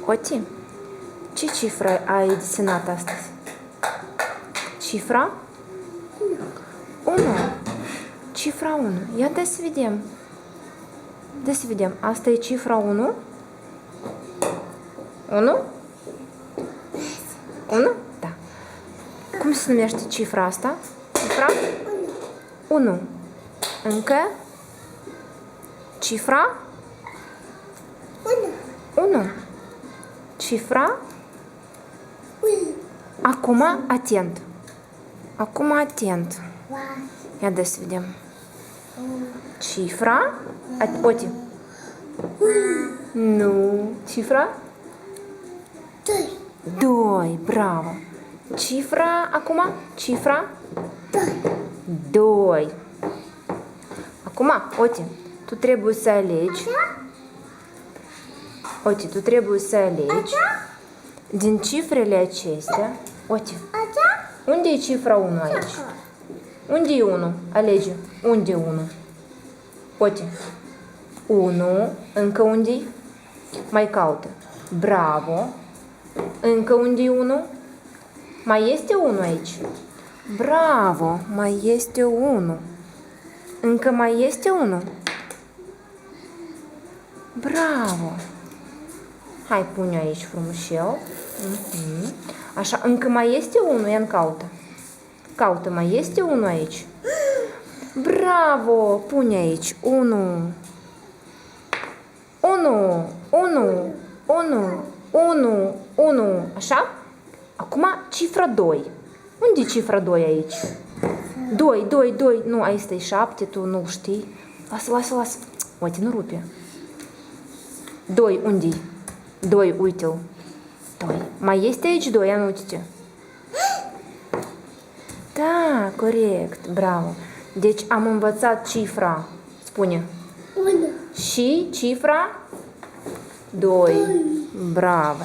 Oti, ce cifră ai desenat astăzi? Cifra? 1. Cifra 1. Ia de să vedem. De să vedem. Asta e cifra 1? 1? 1? Da. Cum se numește cifra asta? Cifra? 1. Încă? Cifra? 1. Cifra? Acum atent. Acum atent. Ia de să vedem. Cifra? Oti. Nu. Cifra? 2. Bravo. Cifra acum? Cifra? 2. Acum, Oti, tu trebuie să alegi. Oti, tu trebuie să alegi din cifrele acestea. Oti, unde e cifra 1 aici? Unde e 1? Alege. Unde e 1? Oti. 1. Încă unde-i? Mai caută. Bravo. Încă unde e 1? Mai este 1 aici. Bravo. Mai este 1. Încă mai este 1. Bravo. Hai, pune aici frumușel. Așa, încă mai este 1, ia-n caută. Caută, mai este 1 aici. Bravo! Pune aici 1. 1, 1, 1, 1, 1. Așa? Acum cifra 2. Unde e cifra 2 aici? 2, 2, 2. Nu, aici e 7, tu nu știi. Lasă, lasă, lasă. Uite, nu rupe. 2, unde-i? 2, uite-l. 2. Mai este aici 2, ia nu uite-te. Da, corect, bravo. Deci am învățat cifra, spune. 1. Și cifra 2. Bravo.